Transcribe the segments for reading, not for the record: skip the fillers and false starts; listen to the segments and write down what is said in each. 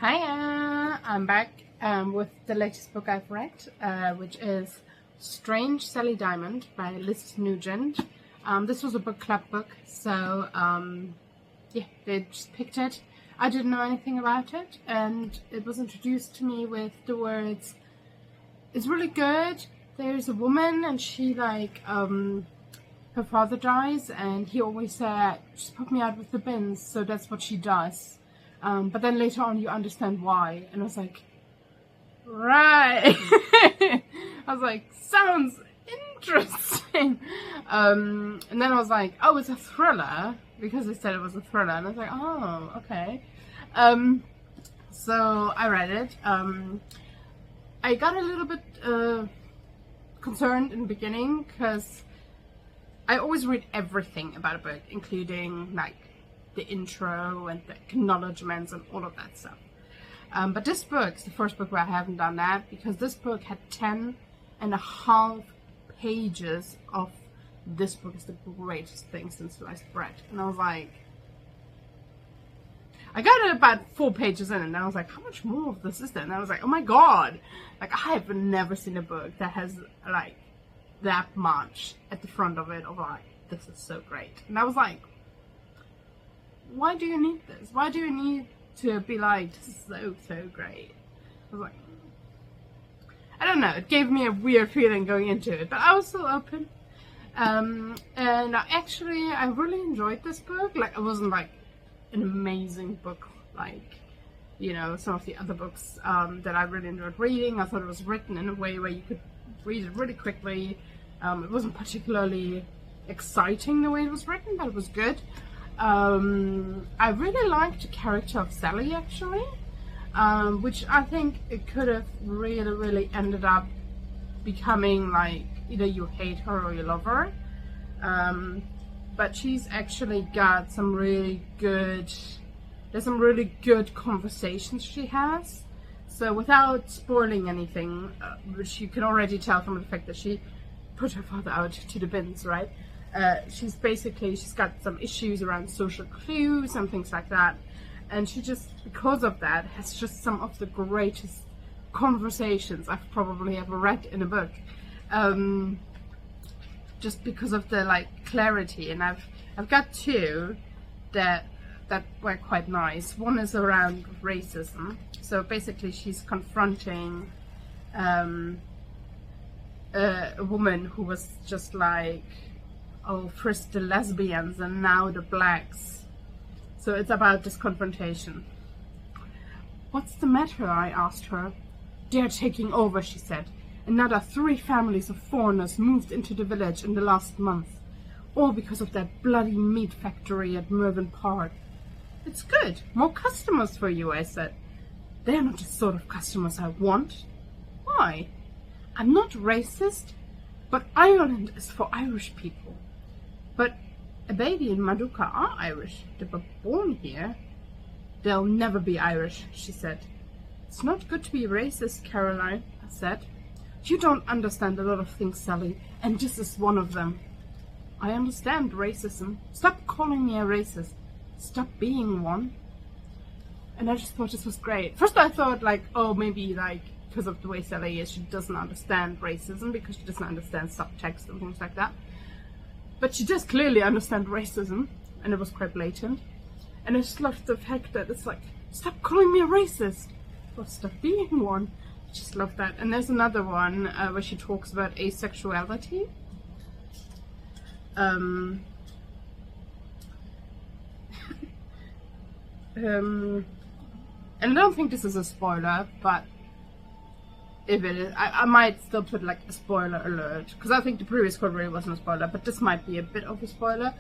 Hiya! I'm back with the latest book I've read, which is Strange Sally Diamond by Liz Nugent. This was a book club book, so yeah, they just picked it. I didn't know anything about it, and it was introduced to me with the words, "It's really good. There's a woman, and she her father dies, and he always said, just put me out with the bins," so that's what she does. But then later on you understand why, and I was like, right. I was like, sounds interesting. And then I was like, oh, it's a thriller, because they said it was a thriller, and I was like, oh, okay. So I read it. I got a little bit concerned in the beginning, because I always read everything about a book, including like the intro and the acknowledgements and all of that stuff. But this book is the first book where I haven't done that, because this book had 10.5 pages of "this book is the greatest thing since sliced bread." And I was like, I got it about 4 pages in, and I was like, how much more of this is there? And I was like, oh my god, like I have never seen a book that has like that much at the front of it of like, this is so great. And I was like, why do you need this? Why do you need to be like, this is so great? I was like, I don't know, it gave me a weird feeling going into it, but I was still open. And I really enjoyed this book. Like, it wasn't like an amazing book like, you know, some of the other books that I really enjoyed reading. I thought it was written in a way where you could read it really quickly. It wasn't particularly exciting the way it was written, but it was good. I really liked the character of Sally, actually, which I think it could have really ended up becoming like either you hate her or you love her. But she's actually got some really good, there's some really good conversations she has. So without spoiling anything, which you can already tell from the fact that she put her father out to the bins, right? She's got some issues around social clues and things like that, and she just, because of that, has just some of the greatest conversations I've probably ever read in a book, just because of the like clarity. And I've got two that were quite nice. One is around racism. So basically she's confronting a woman who was just like, oh, first the lesbians and now the blacks. So it's about this confrontation. "What's the matter?" I asked her. "They're taking over," she said. "Another 3 families of foreigners moved into the village in the last month. All because of that bloody meat factory at Mervyn Park." "It's good. More customers for you," I said. "They're not the sort of customers I want." "Why?" "I'm not racist, but Ireland is for Irish people." "But a baby in Maduka are Irish. They were born here." "They'll never be Irish," she said. "It's not good to be racist, Caroline," I said. "You don't understand a lot of things, Sally, and this is one of them." "I understand racism. Stop calling me a racist. Stop being one." And I just thought this was great. First I thought like, oh, maybe like because of the way Sally is, she doesn't understand racism because she doesn't understand subtext and things like that. But she does clearly understand racism, and it was quite blatant. And I just loved the fact that it's like, stop calling me a racist, or stop being one. I just love that. And there's another one where she talks about asexuality. And I don't think this is a spoiler, but if it is, I might still put like a spoiler alert, because I think the previous quote really wasn't a spoiler, but this might be a bit of a spoiler,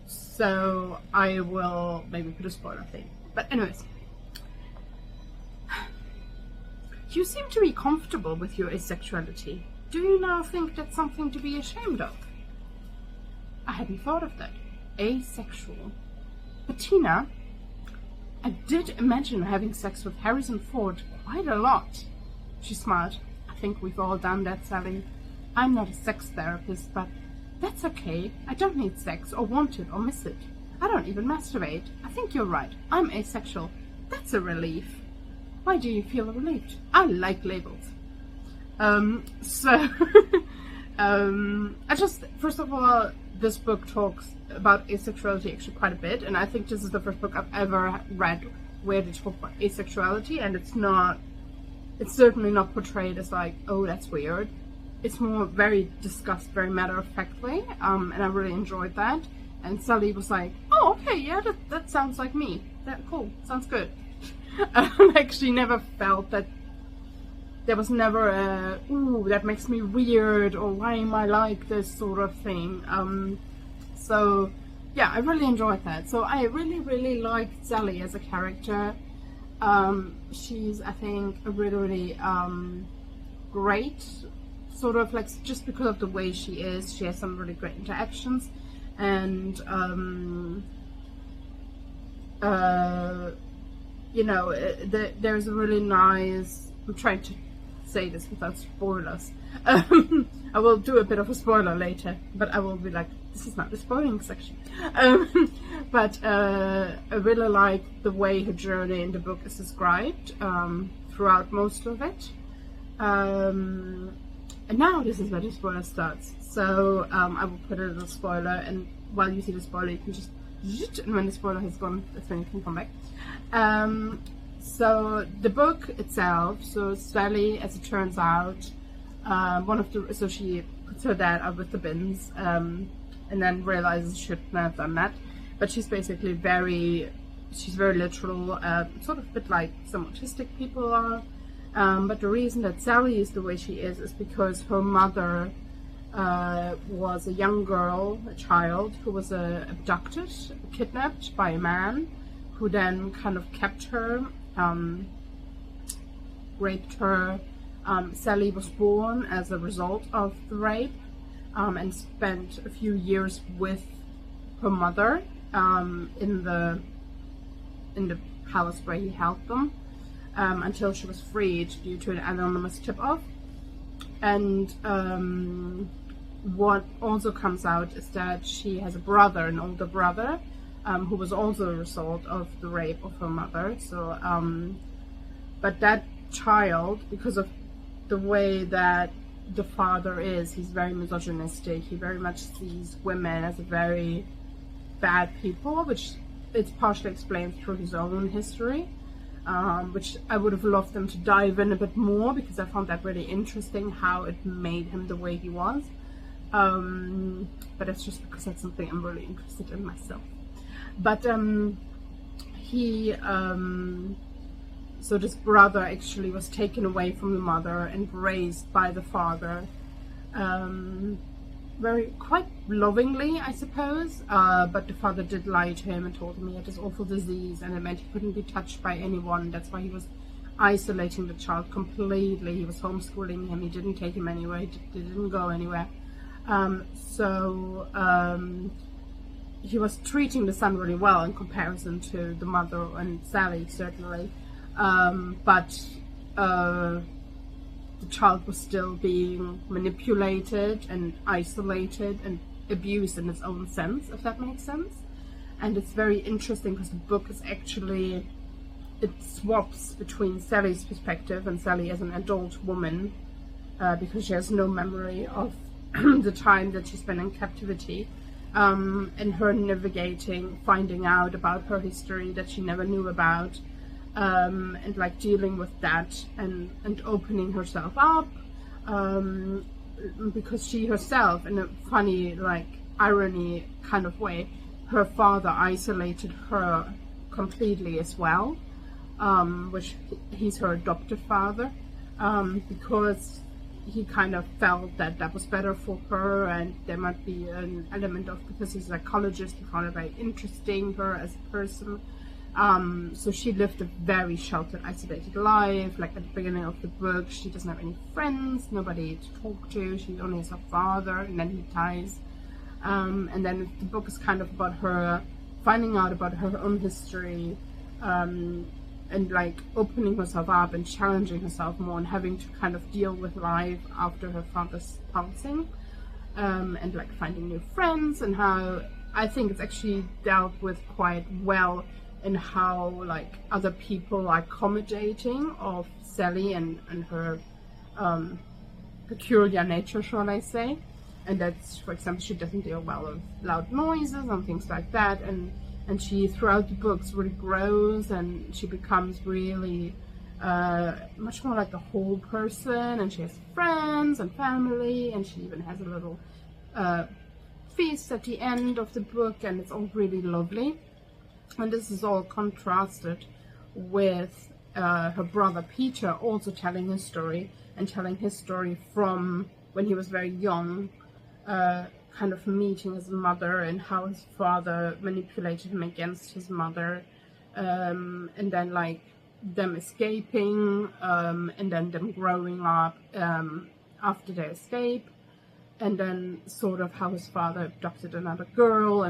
so I will maybe put a spoiler thing. But anyways, "You seem to be comfortable with your asexuality. Do you now think that's something to be ashamed of?" I hadn't thought of that. Asexual. "But Tina, I did imagine having sex with Harrison Ford quite a lot." She smiled. "I think we've all done that, Sally. I'm not a sex therapist, but that's okay. I don't need sex or want it or miss it. I don't even masturbate. I think you're right. I'm asexual. That's a relief." Why do you feel relieved? I like labels. So I just, first of all, this book talks about asexuality actually quite a bit, and I think this is the first book I've ever read where they talk about asexuality, and it's certainly not portrayed as like, oh, that's weird. It's more very discussed, very matter-of-factly, and I really enjoyed that. And Sally was like, oh, okay, yeah, that sounds like me. That cool, sounds good. I actually never felt that there was never a, ooh, that makes me weird, or why am I like this sort of thing. So yeah, I really enjoyed that. So I really liked Sally as a character. She's, I think, a really great, sort of like, just because of the way she is, she has some really great interactions, and you know, there's a really nice, I'm trying to say this without spoilers. I will do a bit of a spoiler later, but I will be like, this is not the spoiling section. But I really like the way her journey in the book is described throughout most of it. And now this is where the spoiler starts. So I will put a little spoiler, and while you see the spoiler, you can just, and when the spoiler has gone, that's when you can come back. So the book itself, so Sally, as it turns out, so she puts her dad out with the bins, and then realizes she shouldn't have done that. But she's basically she's very literal, sort of a bit like some autistic people are. But the reason that Sally is the way she is because her mother was a young girl, a child, who was abducted, kidnapped by a man, who then kind of kept her, raped her. Sally was born as a result of the rape, and spent a few years with her mother in the house where he held them, until she was freed due to an anonymous tip-off. And what also comes out is that she has a brother, an older brother, who was also a result of the rape of her mother. So, but that child, because of the way that the father is, he's very misogynistic. He very much sees women as a very bad people, which it's partially explained through his own history, which I would have loved them to dive in a bit more, because I found that really interesting, how it made him the way he was. But it's just because that's something I'm really interested in myself. But so this brother actually was taken away from the mother and raised by the father, quite lovingly, I suppose. But the father did lie to him and told him he had this awful disease, and it meant he couldn't be touched by anyone. That's why he was isolating the child completely. He was homeschooling him. He didn't take him anywhere. He didn't go anywhere. He was treating the son really well in comparison to the mother and Sally, certainly. But the child was still being manipulated and isolated and abused in its own sense, if that makes sense. And it's very interesting because the book is actually, it swaps between Sally's perspective and Sally as an adult woman, because she has no memory of the time that she spent in captivity, and her navigating, finding out about her history that she never knew about, and like dealing with that and opening herself up, because she herself, in a funny like irony kind of way, her father isolated her completely as well, which he's her adopted father, because he kind of felt that was better for her, and there might be an element of, because he's a psychologist, he found it very interesting, her as a person. So she lived a very sheltered, isolated life. Like at the beginning of the book, she doesn't have any friends, nobody to talk to. She only has her father, and then he dies. And then the book is kind of about her finding out about her own history, and like opening herself up and challenging herself more, and having to kind of deal with life after her father's passing, and like finding new friends, and how I think it's actually dealt with quite well and how like other people are accommodating of Sally and her peculiar nature, shall I say. And that's, for example, she doesn't deal well with loud noises and things like that, and she throughout the books really grows, and she becomes really much more like a whole person, and she has friends and family, and she even has a little feast at the end of the book, and it's all really lovely. And this is all contrasted with her brother Peter also telling his story, and telling his story from when he was very young, kind of meeting his mother, and how his father manipulated him against his mother, and then like them escaping, and then them growing up after their escape, and then sort of how his father adopted another girl,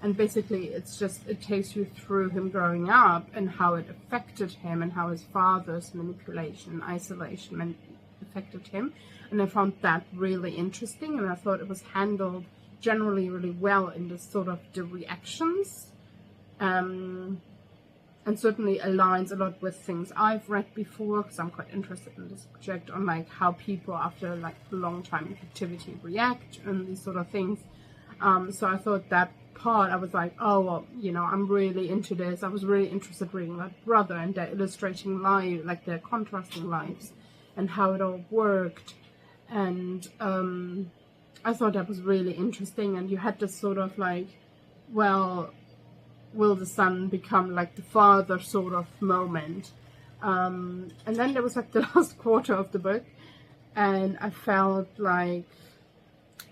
and basically it takes you through him growing up and how it affected him, and how his father's manipulation and isolation affected him. And I found that really interesting, and I thought it was handled generally really well in this sort of the reactions, and certainly aligns a lot with things I've read before, because I'm quite interested in this subject, on like how people after like a long time in captivity react and these sort of things. So I thought that part, I was like, oh well, you know, I'm really into this. I was really interested reading that brother, and they're illustrating life, like their contrasting lives, and how it all worked. And I thought that was really interesting. And you had this sort of like, well, will the son become like the father sort of moment. And then there was like the last quarter of the book, and I felt like,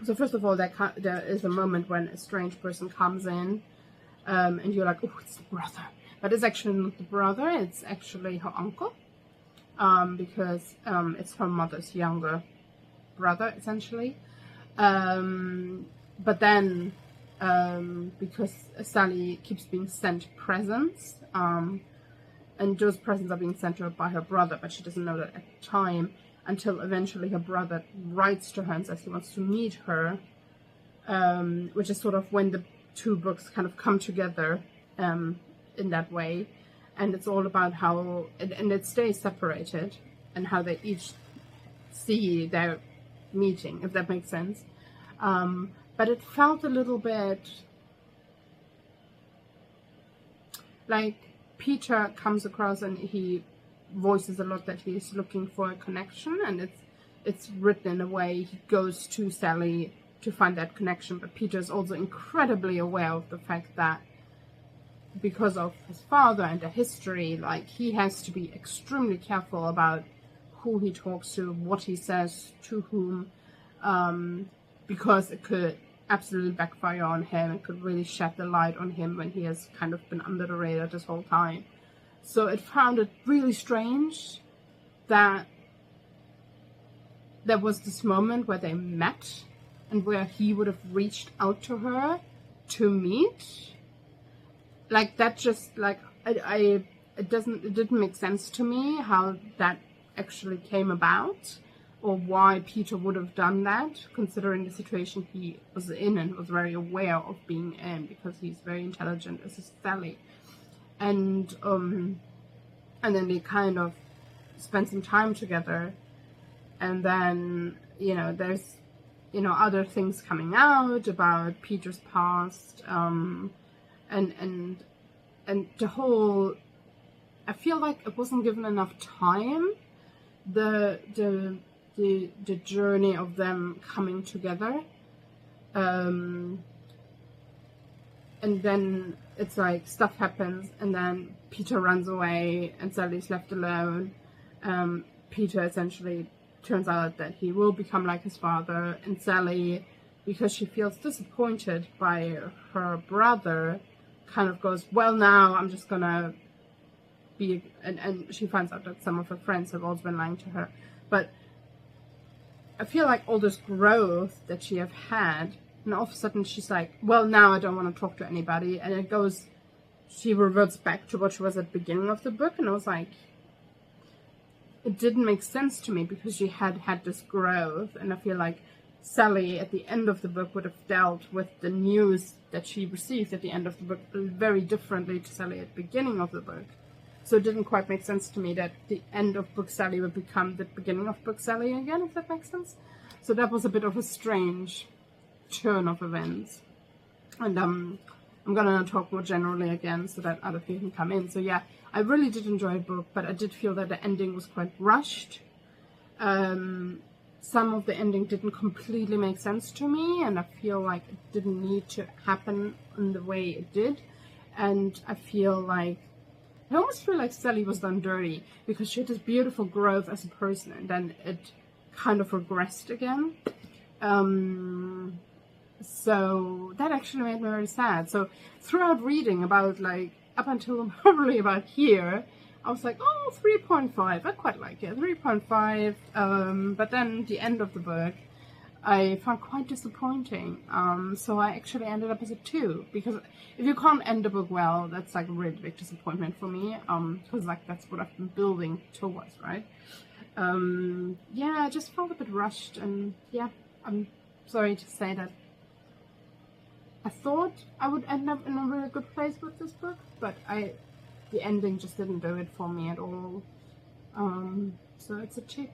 so first of all, there is a moment when a strange person comes in, and you're like, oh, it's the brother. But it's actually not the brother, it's actually her uncle, because it's her mother's younger brother, essentially. But then, because Sally keeps being sent presents, and those presents are being sent to her by her brother, but she doesn't know that at the time, until eventually her brother writes to her and says he wants to meet her, which is sort of when the two books kind of come together in that way. And it's all about how, and it stays separated, and how they each see their meeting, if that makes sense. But it felt a little bit like Peter comes across and he voices a lot that he's looking for a connection, and it's written in a way he goes to Sally to find that connection. But Peter is also incredibly aware of the fact that because of his father and the history, like he has to be extremely careful about who he talks to, what he says to whom, because it could absolutely backfire on him. It could really shed the light on him when he has kind of been under the radar this whole time. So it found it really strange that there was this moment where they met and where he would have reached out to her to meet. Like that just like it didn't make sense to me how that actually came about, or why Peter would have done that, considering the situation he was in and was very aware of being in, because he's very intelligent as is Sally. And then they kind of spend some time together, and then, you know, there's, you know, other things coming out about Peter's past, and the whole, I feel like it wasn't given enough time, the journey of them coming together, and then it's like stuff happens, and then Peter runs away and Sally's left alone. Peter essentially turns out that he will become like his father, and Sally, because she feels disappointed by her brother, kind of goes, well, now I'm just gonna be, and she finds out that some of her friends have also been lying to her. But I feel like all this growth that she have had, and all of a sudden she's like, well, now I don't want to talk to anybody, and it goes, she reverts back to what she was at the beginning of the book, and I was like, it didn't make sense to me, because she had this growth, and I feel like Sally at the end of the book would have dealt with the news that she received at the end of the book very differently to Sally at the beginning of the book. So it didn't quite make sense to me that the end of book Sally would become the beginning of book Sally again, if that makes sense. So that was a bit of a strange turn of events. And I'm gonna talk more generally again so that other people can come in. So yeah, I really did enjoy the book, but I did feel that the ending was quite rushed. Some of the ending didn't completely make sense to me, and I feel like it didn't need to happen in the way it did. And I almost feel like Sally was done dirty, because she had this beautiful growth as a person, and then it kind of regressed again. So that actually made me very sad. So throughout reading about, like, up until probably about here, I was like, oh, 3.5, I quite like it, 3.5, but then the end of the book I found quite disappointing, so I actually ended up as a 2, because if you can't end a book well, that's like a really big disappointment for me, because like that's what I've been building towards, right? Yeah, I just felt a bit rushed, and yeah, I'm sorry to say that I thought I would end up in a really good place with this book, but the ending just didn't do it for me at all. So it's a 2.